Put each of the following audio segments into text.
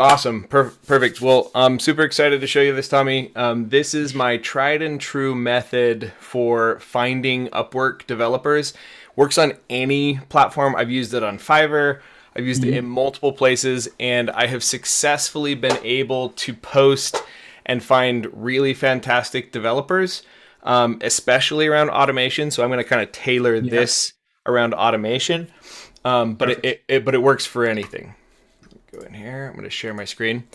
Awesome. Perfect. Well, I'm super excited to show you this, Tommy. This is my tried and true method for finding Upwork developers. Works on any platform. I've used it on Fiverr. I've used it in multiple places, and I have successfully been able to post and find really fantastic developers, especially around automation. So I'm going to kind of tailor this around automation, but it works for anything. Go in here. I'm going to share my screen.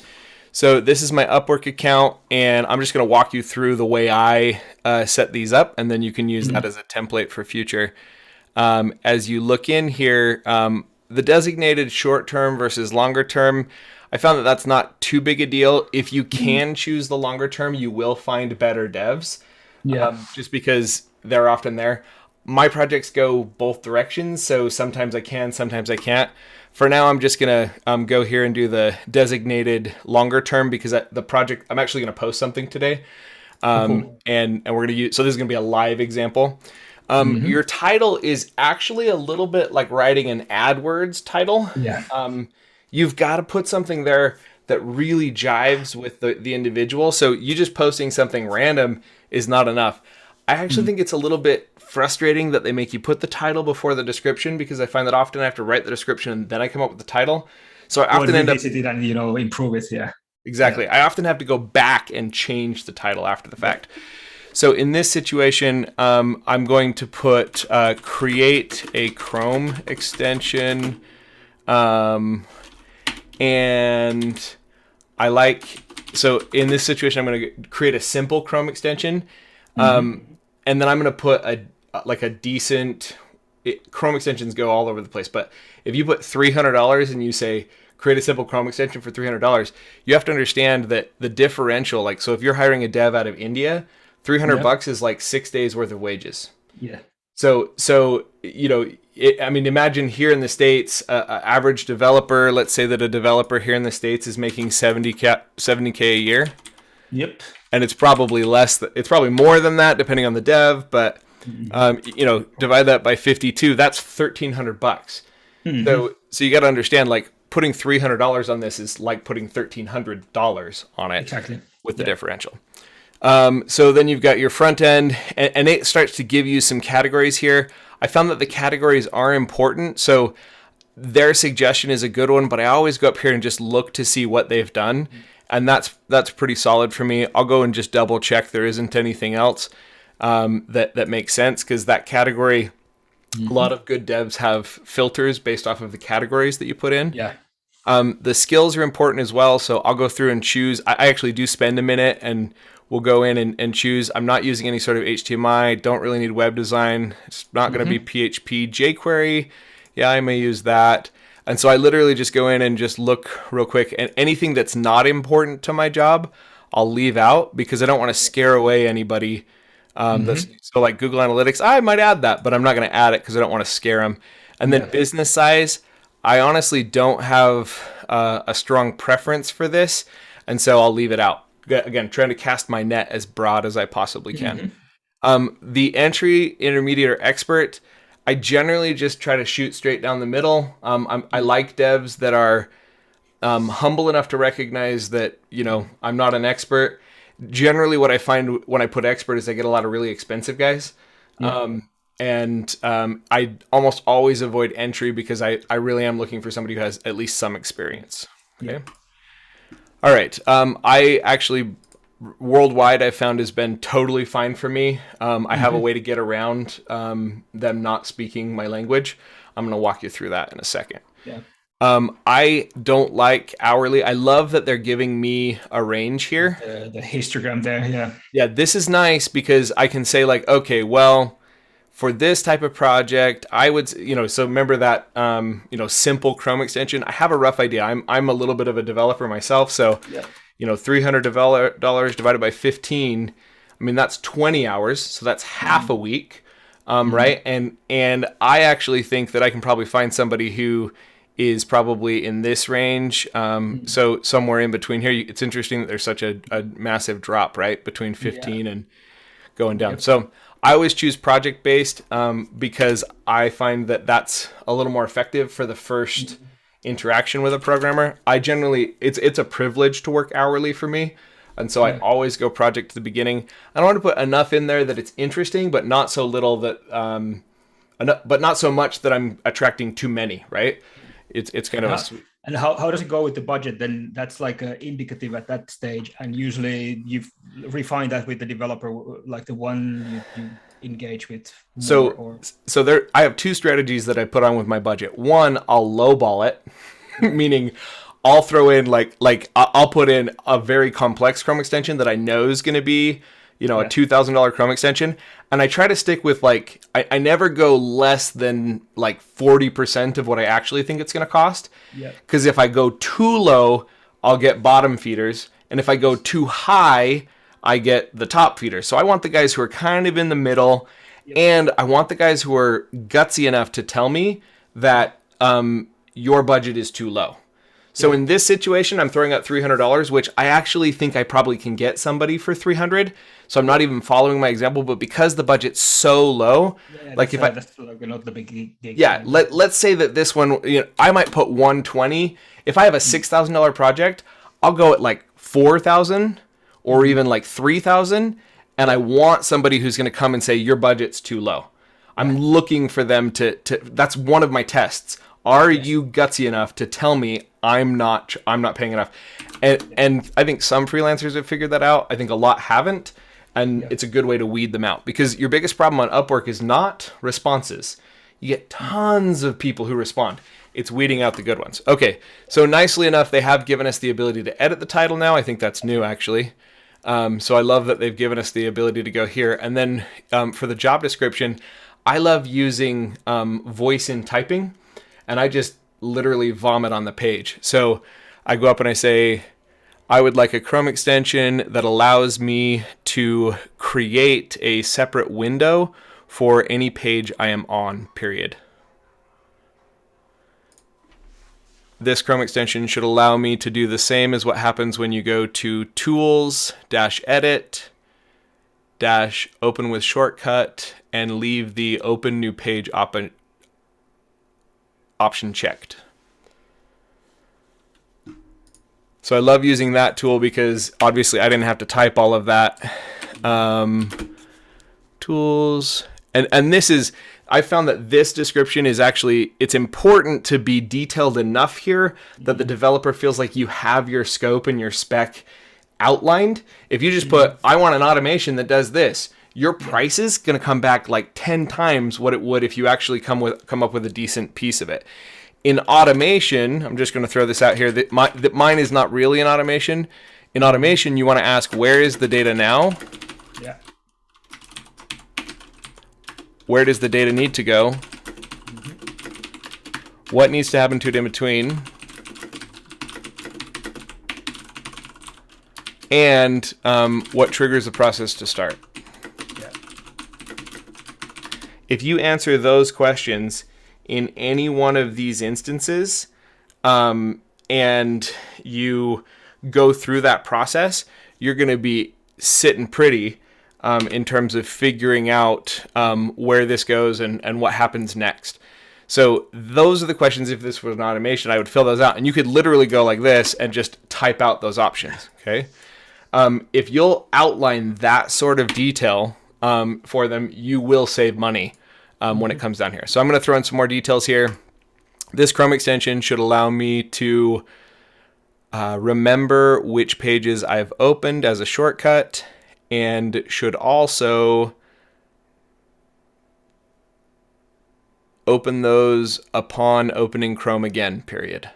So this is my Upwork account, and I'm just going to walk you through the way I set these up, and then you can use that as a template for future. As you look in here, the designated short-term versus longer-term, I found that that's not too big a deal. If you can choose the longer-term, you will find better devs, just because they're often there. My projects go both directions, so sometimes I can, sometimes I can't. For now, I'm just going to go here and do the designated longer term because the project, I'm actually going to post something today. Cool. And we're going to use, so this is going to be a live example. Your title is actually a little bit like writing an AdWords title. Yeah. You've got to put something there that really jives with the individual. So you just posting something random is not enough. I actually think it's a little bit frustrating that they make you put the title before the description, because I find that often I have to write the description and then I come up with the title. So I often end up revisit it and improve it. Yeah. exactly. Yeah. I often have to go back and change the title after the fact. So in this situation, I'm going to put create a Chrome extension, and I like. So in this situation, I'm going to create a simple Chrome extension. And then I'm going to put a decent Chrome extensions go all over the place. But if you put $300 and you say create a simple Chrome extension for $300, you have to understand that the differential, like, so if you're hiring a dev out of India, $300 is like 6 days worth of wages. Yeah. So I mean, imagine here in the States, average developer, let's say that a developer here in the States is making 70K a year. Yep. And it's probably less. It's probably more than that, depending on the dev. But divide that by 52. That's $1,300. So you got to understand, like, putting $300 on this is like putting $1,300 on it. Exactly. With the differential. So then you've got your front end, and it starts to give you some categories here. I found that the categories are important. So their suggestion is a good one, but I always go up here and just look to see what they've done. And that's pretty solid for me. I'll go and just double check there isn't anything else that makes sense, because that category, a lot of good devs have filters based off of the categories that you put in. Yeah. The skills are important as well. So I'll go through and choose. I actually do spend a minute and we'll go in and choose. I'm not using any sort of HTML. Don't really need web design. It's not going to be PHP. jQuery, yeah, I may use that. And so I literally just go in and just look real quick, and anything that's not important to my job, I'll leave out, because I don't want to scare away anybody. So like Google Analytics, I might add that, but I'm not going to add it because I don't want to scare them. And then business size, I honestly don't have a strong preference for this, and so I'll leave it out. Again, trying to cast my net as broad as I possibly can. The entry, intermediate, or expert, I generally just try to shoot straight down the middle. I like devs that are humble enough to recognize that, I'm not an expert. Generally, what I find when I put expert is I get a lot of really expensive guys. I almost always avoid entry because I really am looking for somebody who has at least some experience. Okay. All right. I actually, worldwide, I found has been totally fine for me. I have a way to get around them not speaking my language. I'm going to walk you through that in a second. Yeah. I don't like hourly. I love that they're giving me a range here. The histogram there. Yeah. Yeah, this is nice because I can say, like, okay, well, for this type of project, I would, so remember that, simple Chrome extension. I have a rough idea. I'm a little bit of a developer myself. So, $300 divided by 15, I mean, that's 20 hours. So that's half a week. Right. And I actually think that I can probably find somebody who is probably in this range. So somewhere in between here. It's interesting that there's such a massive drop, right, between 15 and going down. So I always choose project-based because I find that that's a little more effective for the first, interaction with a programmer. I generally, it's a privilege to work hourly for me. And so I always go project to the beginning. I don't want to put enough in there that it's interesting, but not so little that, but not so much that I'm attracting too many, right? It's kind of a sweet. And how does it go with the budget? Then that's like indicative at that stage. And usually you refine that with the developer, like the one you engage with more, So there, I have two strategies that I put on with my budget. One, I'll lowball it, meaning I'll throw in like I'll put in a very complex Chrome extension that I know is going to be, a $2,000 Chrome extension. And I try to stick with like, I never go less than like 40% of what I actually think it's going to cost. Yeah. Because if I go too low, I'll get bottom feeders. And if I go too high, I get the top feeders. So I want the guys who are kind of in the middle. Yep. And I want the guys who are gutsy enough to tell me that your budget is too low. So in this situation, I'm throwing out $300, which I actually think I probably can get somebody for $300. So I'm not even following my example, but because the budget's so low, like if that's not the big gig. Yeah, let's say that this one, I might put 120. If I have a $6,000 project, I'll go at like 4,000 or even like 3,000, and I want somebody who's going to come and say your budget's too low. I'm looking for them to. That's one of my tests. Are you gutsy enough to tell me I'm not paying enough? And I think some freelancers have figured that out. I think a lot haven't. And it's a good way to weed them out, because your biggest problem on Upwork is not responses. You get tons of people who respond. It's weeding out the good ones. Okay, so nicely enough, they have given us the ability to edit the title now. I think that's new, actually. So I love that they've given us the ability to go here. And then for the job description, I love using voice in typing. And I just literally vomit on the page. So I go up and I say, I would like a Chrome extension that allows me to create a separate window for any page I am on, period. This Chrome extension should allow me to do the same as what happens when you go to Tools, Edit, Open with Shortcut, and leave the Open New Page option checked. So I love using that tool because obviously I didn't have to type all of that. Tools. And this is, I found that this description is actually, it's important to be detailed enough here that the developer feels like you have your scope and your spec outlined. If you just put, I want an automation that does this, your price is going to come back like 10 times what it would if you actually come up with a decent piece of it. In automation, I'm just going to throw this out here, that mine is not really an automation. In automation, you want to ask, where is the data now? Yeah. Where does the data need to go? What needs to happen to it in between? And what triggers the process to start? Yeah. If you answer those questions in any one of these instances, and you go through that process, you're going to be sitting pretty in terms of figuring out where this goes and what happens next. So those are the questions. If this was an automation, I would fill those out, and you could literally go like this and just type out those options. Okay. If you'll outline that sort of detail for them, you will save money when it comes down here. So I'm going to throw in some more details here. This Chrome extension should allow me to remember which pages I've opened as a shortcut, and should also open those upon opening Chrome again, period.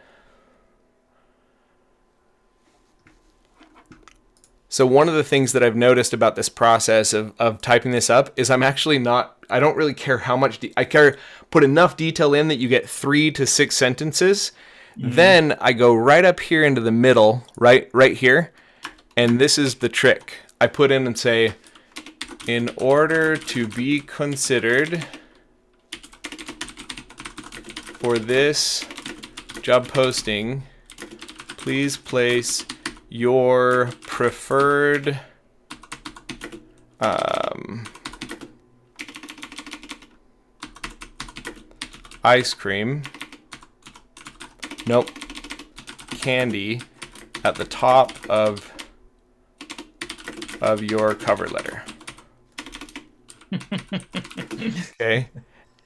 So one of the things that I've noticed about this process of typing this up is I'm actually not, I don't really care how much, put enough detail in that you get 3 to 6 sentences. Then I go right up here into the middle, right here. And this is the trick. I put in and say, in order to be considered for this job posting, please place your preferred ice cream Nope. Candy at the top of your cover letter. Okay.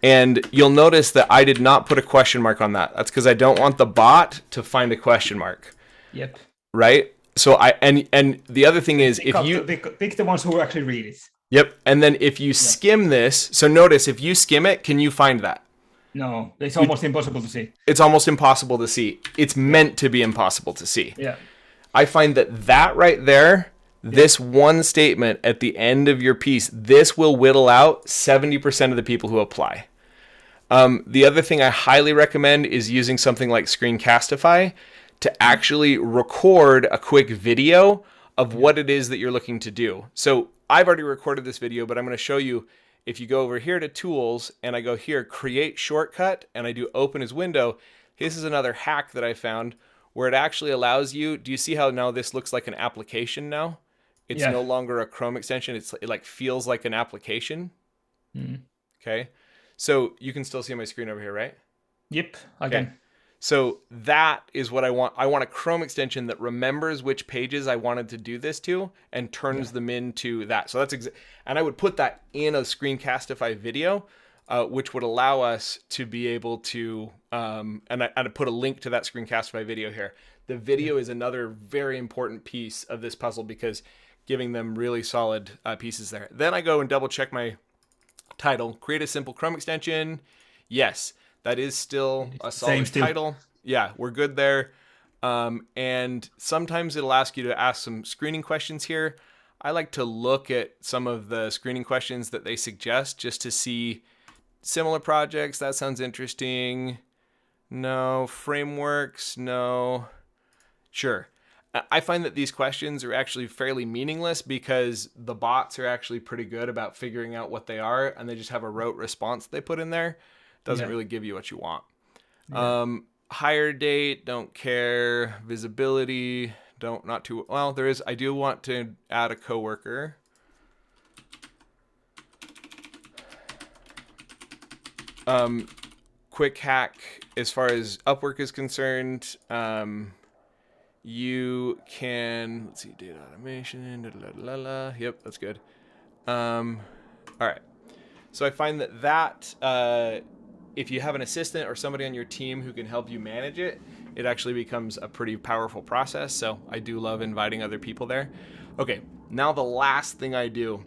And you'll notice that I did not put a question mark on that. That's because I don't want the bot to find a question mark. Yep. Right? So and the other thing is if you pick the ones who actually read it. Yep. And then if you skim this, so notice if you skim it, can you find that? No, it's almost impossible to see. It's almost impossible to see. It's meant to be impossible to see. Yeah. I find that right there, this one statement at the end of your piece, this will whittle out 70% of the people who apply. The other thing I highly recommend is using something like Screencastify to actually record a quick video of what it is that you're looking to do. So I've already recorded this video, but I'm going to show you. If you go over here to tools and I go here, create shortcut, and I do open as window, this is another hack that I found where it actually allows you, do you see how now this looks like an application now? It's no longer a Chrome extension. It like feels like an application. Okay. So you can still see my screen over here, right? Yep, I can. So that is what I want. I want a Chrome extension that remembers which pages I wanted to do this to and turns them into that. So that's and I would put that in a Screencastify video, which would allow us to be able to, and I'd put a link to that Screencastify video here. The video is another very important piece of this puzzle because giving them really solid pieces there. Then I go and double check my title, create a simple Chrome extension. Yes. That is still a solid title. Yeah, we're good there. And sometimes it'll ask you to ask some screening questions here. I like to look at some of the screening questions that they suggest just to see similar projects. That sounds interesting. No. Frameworks. No. Sure. I find that these questions are actually fairly meaningless because the bots are actually pretty good about figuring out what they are, and they just have a rote response they put in there. Doesn't really give you what you want. Hire date, don't care. Visibility, not too well. I do want to add a coworker. Quick hack as far as Upwork is concerned. You can, let's see, data automation. Yep, that's good. All right. So I find that if you have an assistant or somebody on your team who can help you manage it, it actually becomes a pretty powerful process. So I do love inviting other people there. Okay, now the last thing I do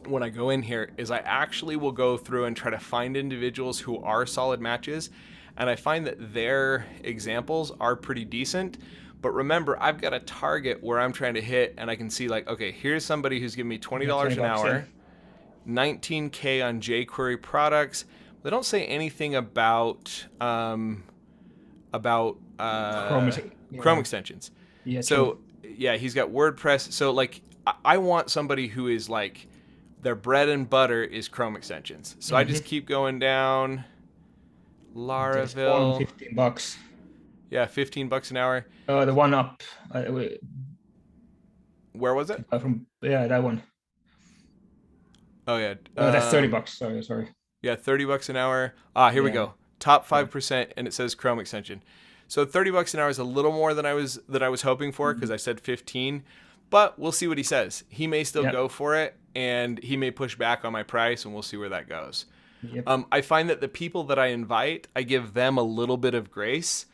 when I go in here is I actually will go through and try to find individuals who are solid matches. And I find that their examples are pretty decent. But remember, I've got a target where I'm trying to hit, and I can see like, okay, here's somebody who's giving me $20 an hour, 19K on jQuery products. They don't say anything about Chrome extensions. Yeah, so yeah, he's got WordPress. So like, I want somebody who is like, their bread and butter is Chrome extensions. So I just keep going down. Laravel. $15. Yeah, $15 an hour. The one up. Where was it? That one. Oh yeah. That's $30. Sorry. Yeah, $30 an hour. Here we go. Top 5%, and it says Chrome extension. So $30 an hour is a little more than I was hoping for because I said 15. But we'll see what he says. He may still go for it, and he may push back on my price, and we'll see where that goes. Yep. I find that the people that I invite, I give them a little bit of grace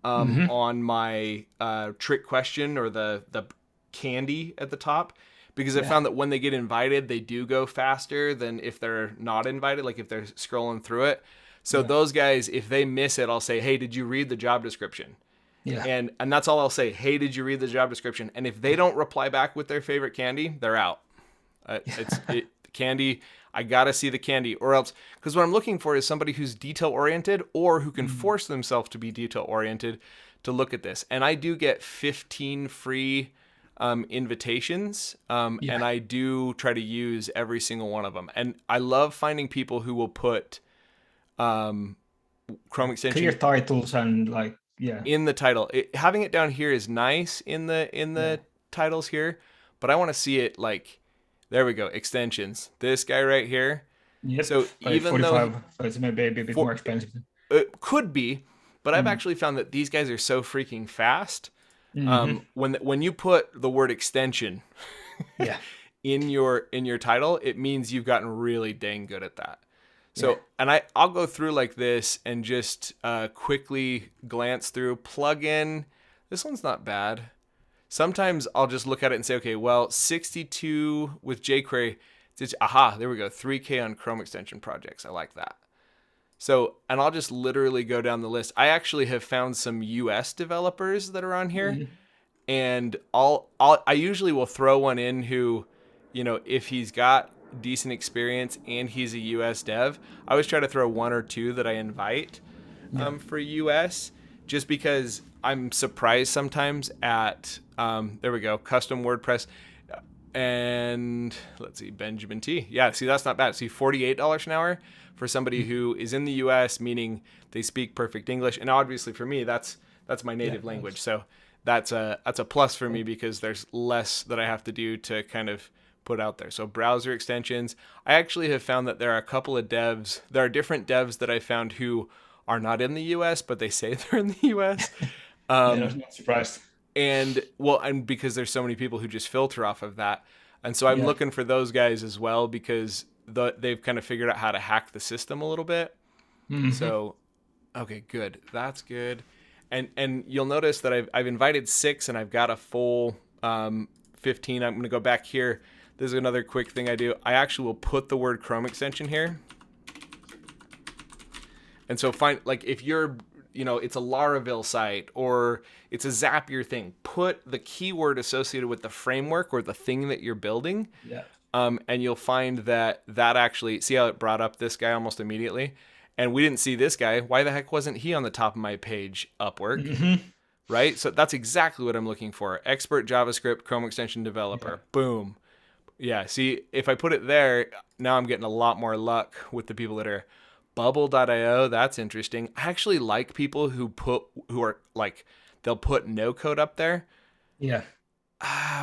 on my trick question or the candy at the top. Because I found that when they get invited, they do go faster than if they're not invited, like if they're scrolling through it. So those guys, if they miss it, I'll say, hey, did you read the job description? Yeah. And that's all I'll say. Hey, did you read the job description? And if they don't reply back with their favorite candy, they're out. Candy, I got to see the candy or else. Because what I'm looking for is somebody who's detail-oriented or who can force themselves to be detail-oriented to look at this. And I do get 15 free invitations, and I do try to use every single one of them. And I love finding people who will put Chrome extension clear titles and in the title. Having it down here is nice in the titles here, but I want to see it like, there we go, extensions. This guy right here. Yep. So even 45, though it's maybe a bit more expensive. It could be. but I've actually found that these guys are so freaking fast. Mm-hmm. When you put the word extension Yeah. in your title, it means you've gotten really dang good at that. So, Yeah. and I'll go through like this and just quickly glance through, plug in. This one's not bad. Sometimes I'll just look at it and say, okay, well, 62 with jQuery. Aha, there we go. 3K on Chrome extension projects. I like that. So, and I'll just literally go down the list. I actually have found some US developers that are on here, Mm-hmm. and I usually will throw one in who, if he's got decent experience and he's a US dev, I always try to throw one or two that I invite Yeah. for US, just because I'm surprised sometimes at there we go, custom WordPress. And let's see, Benjamin T. Yeah, see, that's not bad. See, $48 an hour for somebody who is in the US, meaning they speak perfect English. And obviously for me, that's my native language. So that's a plus for me, because there's less that I have to do to kind of put out there. So browser extensions. I actually have found that there are a couple of devs. There are different devs that I found who are not in the US, but they say they're in the US. Yeah, I was not surprised. And because there's so many people who just filter off of that. And so I'm Yeah. looking for those guys as well, because they've kind of figured out how to hack the system a little bit. Mm-hmm. So, okay, good. That's good. And you'll notice that I've invited 6 and I've got a full 15. I'm going to go back here. This is another quick thing I do. I actually will put the word Chrome extension here. And so if you're, it's a Laravel site or it's a Zapier thing, put the keyword associated with the framework or the thing that you're building. Yeah. And you'll find that actually, see how it brought up this guy almost immediately? And we didn't see this guy. Why the heck wasn't he on the top of my page, Upwork? Mm-hmm. Right? So that's exactly what I'm looking for. Expert JavaScript Chrome extension developer. Yeah. Boom. Yeah, see, if I put it there, now I'm getting a lot more luck with the people that are Bubble.io. That's interesting. I actually like people who are like, they'll put no code up there. Yeah.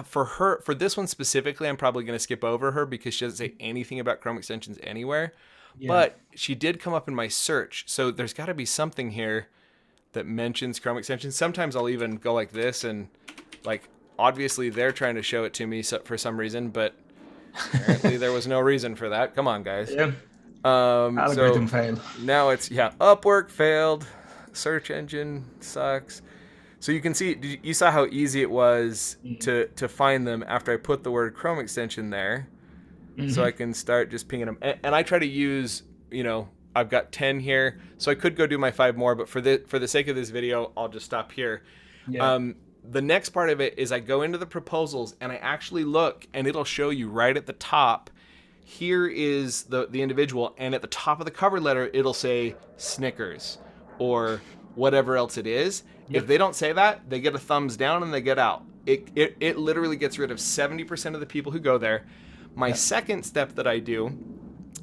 For this one specifically, I'm probably going to skip over her because she doesn't say anything about Chrome extensions anywhere. Yeah. But she did come up in my search. So there's got to be something here that mentions Chrome extensions. Sometimes I'll even go like this and like, obviously they're trying to show it to me for some reason, but apparently there was no reason for that. Come on, guys. Yeah. Algorithm So failed. now it's, Upwork failed. Search engine sucks. So you can see, you saw how easy it was to find them after I put the word Chrome extension there. Mm-hmm. So I can start just pinging them. And I try to use, I've got 10 here. So I could go do my 5 more, but for the sake of this video, I'll just stop here. Yeah. The next part of it is I go into the proposals and I actually look, and it'll show you right at the top. Here is the individual, and at the top of the cover letter, it'll say Snickers or whatever else it is. Yep. If they don't say that, they get a thumbs down and they get out. It literally gets rid of 70% of the people who go there. My second step that I do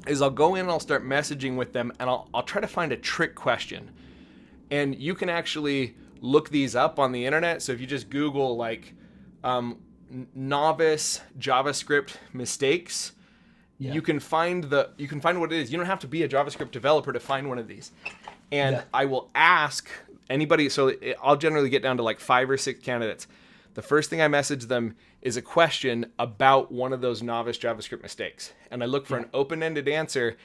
is I'll go in and I'll start messaging with them, and I'll try to find a trick question. And you can actually look these up on the internet. So if you just Google like novice JavaScript mistakes, you can find what it is. You don't have to be a JavaScript developer to find one of these. And I will ask anybody. So I'll generally get down to like 5 or 6 candidates. The first thing I message them is a question about one of those novice JavaScript mistakes. And I look for an open-ended answer.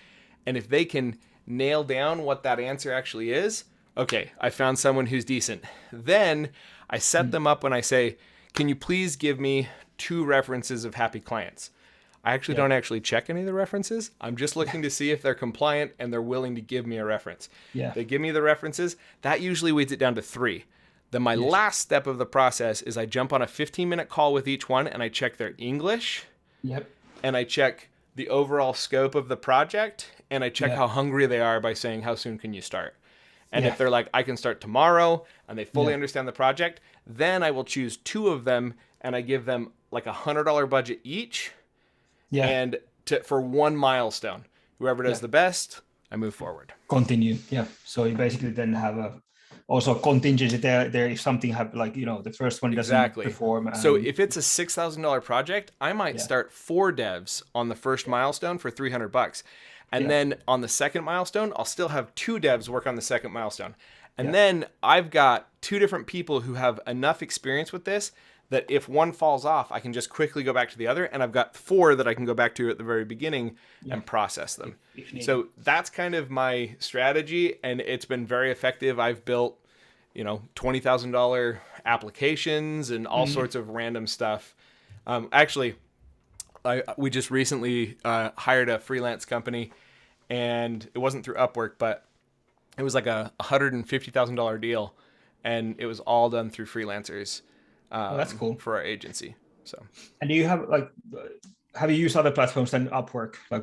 And if they can nail down what that answer actually is, okay, I found someone who's decent. Then I set them up when I say, can you please give me 2 references of happy clients? I actually don't actually check any of the references. I'm just looking to see if they're compliant and they're willing to give me a reference. Yeah. They give me the references. That usually weeds it down to 3. Then my last step of the process is I jump on a 15-minute call with each one and I check their English. Yep. And I check the overall scope of the project, and I check how hungry they are by saying, how soon can you start? And if they're like, I can start tomorrow, and they fully understand the project, then I will choose 2 of them and I give them like $100 budget each. Yeah. And for 1 milestone. Whoever does the best, I move forward. Continue. Yeah. So you basically then have also contingency there if something happens, like, the first one doesn't perform. So if it's a $6,000 project, I might start 4 devs on the first milestone for $300. And then on the second milestone, I'll still have 2 devs work on the second milestone. And Yeah. then I've got two different people who have enough experience with this that if one falls off, I can just quickly go back to the other. And I've got four that I can go back to at the very beginning Yeah. and process them. If needed. So that's kind of my strategy, and it's been very effective. I've built, $20,000 applications and all sorts of random stuff. Actually, we just recently hired a freelance company, and it wasn't through Upwork, but it was like a $150,000 deal, and it was all done through freelancers Oh, that's cool. for our agency. So And do you have you used other platforms than Upwork? Like,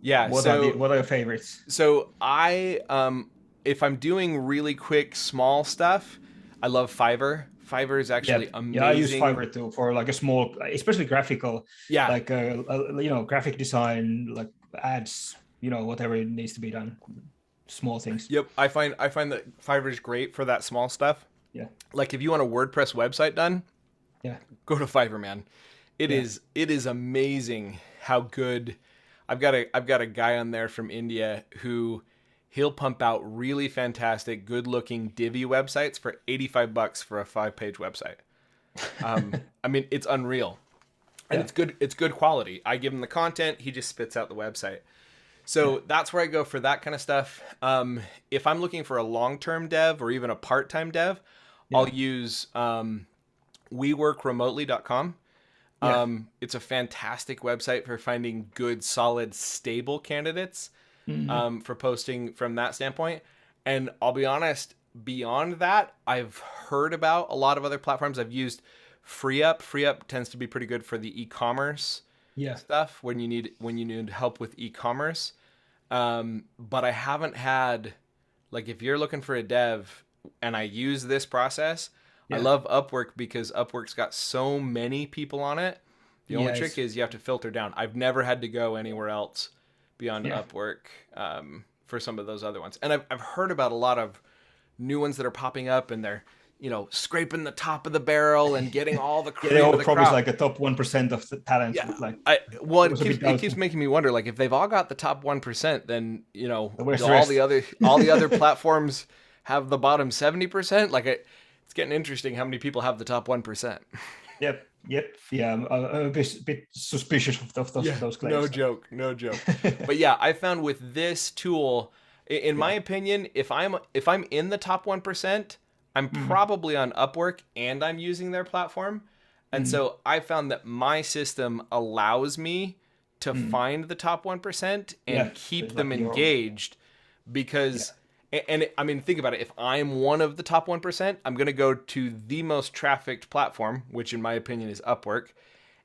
yeah, what are your favorites? so I if I'm doing really quick small stuff, I love Fiverr. Fiverr is actually amazing. Yeah, I use Fiverr too for like a small, especially graphical, Yeah. like graphic design, like ads, whatever it needs to be done, small things. Yep, I find that Fiverr is great for that small stuff. Yeah, Like if you want a WordPress website done, yeah, go to Fiverr, man. It is amazing how good. I've got a guy on there from India who he'll pump out really fantastic, good-looking Divi websites for $85 for a 5-page website. I mean, it's unreal, and it's good. It's good quality. I give him the content, he just spits out the website. So that's where I go for that kind of stuff. If I'm looking for a long-term dev or even a part-time dev, I'll use WeWorkRemotely.com. It's a fantastic website for finding good, solid, stable candidates for posting from that standpoint. And I'll be honest, beyond that, I've heard about a lot of other platforms. I've used FreeUp. FreeUp tends to be pretty good for the e-commerce stuff when you need help with e-commerce. But I haven't had, like, if you're looking for a dev and I use this process, I love Upwork because Upwork's got so many people on it. The only trick is you have to filter down. I've never had to go anywhere else beyond Upwork for some of those other ones. And I've heard about a lot of new ones that are popping up, and they're scraping the top of the barrel and getting all the cream they all of the promise crop. like a top 1% of the talent. Yeah, Like, it keeps making me wonder. Like, if they've all got the top 1%, then do Where's the all rest? the other platforms have the bottom 70%. Like, it's getting interesting how many people have the top 1%. Yep. Yeah, I'm a bit suspicious of those claims. No joke. But yeah, I found with this tool, in my opinion, if I'm in the top 1%, I'm probably on Upwork and I'm using their platform. And so I found that my system allows me to find the top 1% and keep them engaged because, and I mean, think about it. If I'm one of the top 1%, I'm going to go to the most trafficked platform, which in my opinion is Upwork.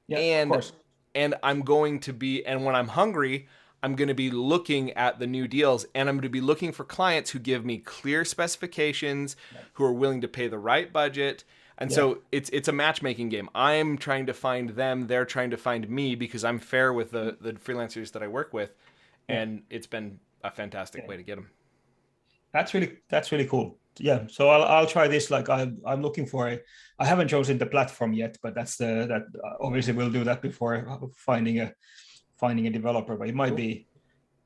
Yeah, and, of course. And I'm going to be, and when I'm hungry, I'm going to be looking at the new deals, and I'm going to be looking for clients who give me clear specifications, who are willing to pay the right budget. And so it's a matchmaking game. I'm trying to find them. They're trying to find me because I'm fair with the freelancers that I work with. And it's been a fantastic way to get them. That's really cool. Yeah. So I'll try this. Like I'm looking for I haven't chosen the platform yet, but that obviously we'll do that before finding a developer, but it might be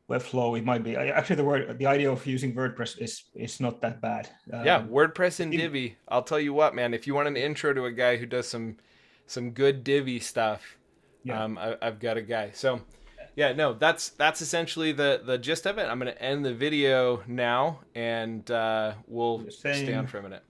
Webflow. It might be actually the idea of using WordPress is not that bad. WordPress and Divi. I'll tell you what, man. If you want an intro to a guy who does some good Divi stuff, I've got a guy. So yeah, no, that's essentially the gist of it. I'm going to end the video now, and we'll stay on for a minute.